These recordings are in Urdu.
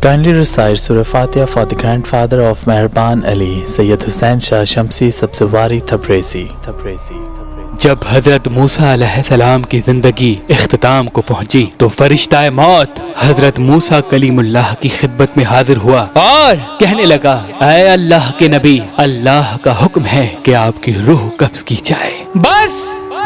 Kindly recite Surah Fatiha for the grandfather of Mehraban Ali, Sayyid Hussain Shah Shamsi Sabzawari Tabrizi. جب حضرت موسیٰ علیہ السلام کی زندگی اختتام کو پہنچی تو فرشتہ موت حضرت موسیٰ کلیم اللہ کی خدمت میں حاضر ہوا اور کہنے لگا، اے اللہ کے نبی، اللہ کا حکم ہے کہ آپ کی روح قبض کی جائے۔ بس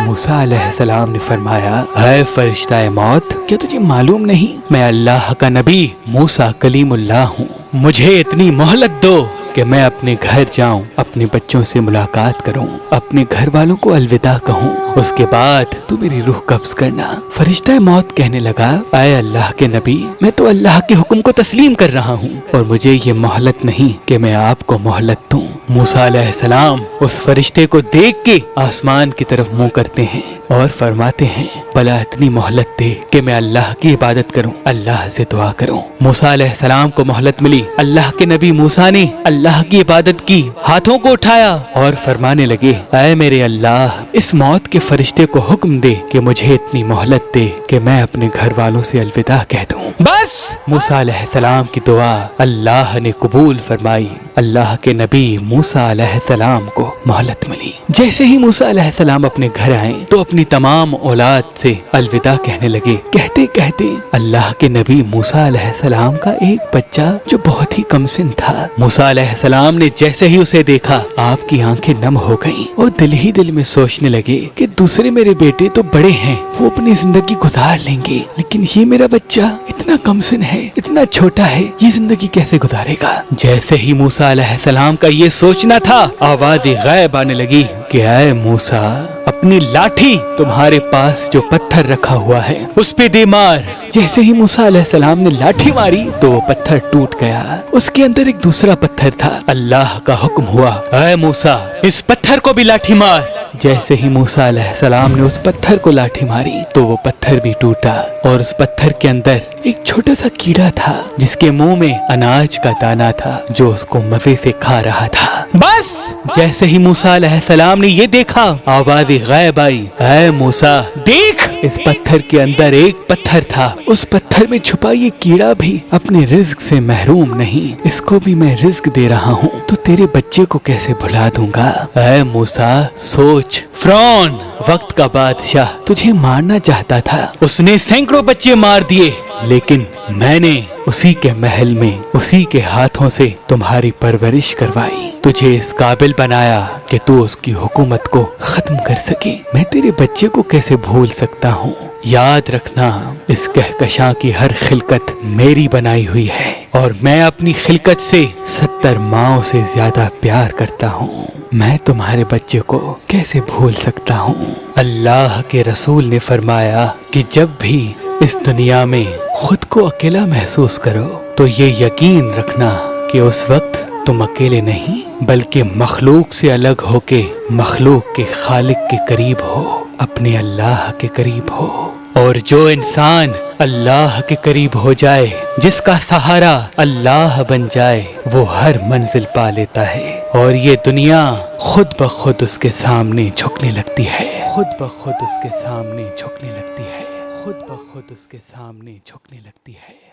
موسیٰ علیہ السلام نے فرمایا، اے فرشتہ موت، کیا تجھے معلوم نہیں میں اللہ کا نبی موسیٰ کلیم اللہ ہوں؟ مجھے اتنی مہلت دو کہ میں اپنے گھر جاؤں، اپنے بچوں سے ملاقات کروں، اپنے گھر والوں کو الوداع کہوں، اس کے بعد تو میری روح قبض کرنا۔ فرشتہ موت کہنے لگا، اے اللہ کے نبی، میں تو اللہ کے حکم کو تسلیم کر رہا ہوں اور مجھے یہ مہلت نہیں کہ میں آپ کو مہلت دوں۔ موسیٰ علیہ السلام اس فرشتے کو دیکھ کے آسمان کی طرف منہ کرتے ہیں اور فرماتے ہیں، بھلا اتنی مہلت دے کہ میں اللہ کی عبادت کروں، اللہ سے دعا کروں۔ موسیٰ علیہ السلام کو مہلت ملی۔ اللہ کے نبی موسیٰ نے اللہ کی عبادت کی، ہاتھوں کو اٹھایا اور فرمانے لگے، اے میرے اللہ، اس موت کے فرشتے کو حکم دے کہ مجھے اتنی مہلت دے کہ میں اپنے گھر والوں سے الوداع کہہ دوں۔ بس موسیٰ علیہ السلام کی دعا اللہ نے قبول فرمائی۔ اللہ کے نبی موسیٰ علیہ السلام کو مہلت ملی۔ جیسے ہی موسیٰ علیہ السلام اپنے گھر آئے تو اپنی تمام اولاد سے الوداع کہنے لگے۔ کہتے کہتے اللہ کے نبی موسیٰ علیہ السلام کا ایک بچہ جو بہت ہی کم سن تھا، موسیٰ علیہ السلام نے جیسے ہی اسے دیکھا آپ کی آنکھیں نم ہو گئیں اور دل ہی دل میں سوچنے لگے کہ دوسرے میرے بیٹے تو بڑے ہیں، وہ اپنی زندگی گزار لیں گے، لیکن یہ میرا بچہ اتنا کم سن ہے، اتنا چھوٹا ہے، یہ زندگی کیسے گزارے گا؟ جیسے ہی موسیٰ علیہ السلام کا یہ سوچنا تھا، آواز غیب آنے لگی کہ اے موسیٰ، اپنی لاٹھی تمہارے پاس جو پتھر رکھا ہوا ہے اس پہ دے مار۔ جیسے ہی موسیٰ علیہ السلام نے لاٹھی ماری تو وہ پتھر ٹوٹ گیا، اس کے اندر ایک دوسرا پتھر تھا۔ اللہ کا حکم ہوا، اے موسیٰ، اس پتھر کو بھی لاٹھی مار۔ جیسے ہی موسیٰ علیہ السلام نے اس پتھر کو لاٹھی ماری تو وہ پتھر بھی ٹوٹا اور اس پتھر کے اندر ایک چھوٹا سا کیڑا تھا جس کے منہ میں اناج کا دانہ تھا جو اس کو مزے سے کھا رہا تھا۔ بس جیسے ہی موسیٰ علیہ السلام نے یہ دیکھا، آواز غیب آئی، اے موسیٰ، دیکھ، اس پتھر کے اندر ایک پتھر تھا، اس پتھر میں چھپا یہ کیڑا بھی اپنے رزق سے محروم نہیں، اس کو بھی میں رزق دے رہا ہوں، تو تیرے بچے کو کیسے بھلا دوں گا؟ اے موسیٰ، سوچ، فرعون وقت کا بادشاہ تجھے مارنا چاہتا تھا، اس نے سینکڑوں بچے مار دیے، لیکن میں نے اسی کے محل میں اسی کے ہاتھوں سے تمہاری پرورش کروائی، تجھے اس قابل بنایا کہ تو اس کی حکومت کو ختم کر سکے۔ میں تیرے بچے کو کیسے بھول سکتا ہوں؟ یاد رکھنا، اس کہکشاں کی ہر خلقت میری بنائی ہوئی ہے اور میں اپنی خلقت سے 70 ماؤں سے زیادہ پیار کرتا ہوں، میں تمہارے بچے کو کیسے بھول سکتا ہوں؟ اللہ کے رسول نے فرمایا کہ جب بھی اس دنیا میں خود کو اکیلا محسوس کرو تو یہ یقین رکھنا کہ اس وقت تم اکیلے نہیں بلکہ مخلوق سے الگ ہو کے مخلوق کے خالق کے قریب ہو، اپنے اللہ کے قریب ہو۔ اور جو انسان اللہ کے قریب ہو جائے، جس کا سہارا اللہ بن جائے، وہ ہر منزل پا لیتا ہے اور یہ دنیا خود بخود اس کے سامنے جھکنے لگتی ہے، خود بخود اس کے سامنے جھکنے لگتی ہے، خود بخود اس کے سامنے جھکنے لگتی ہے۔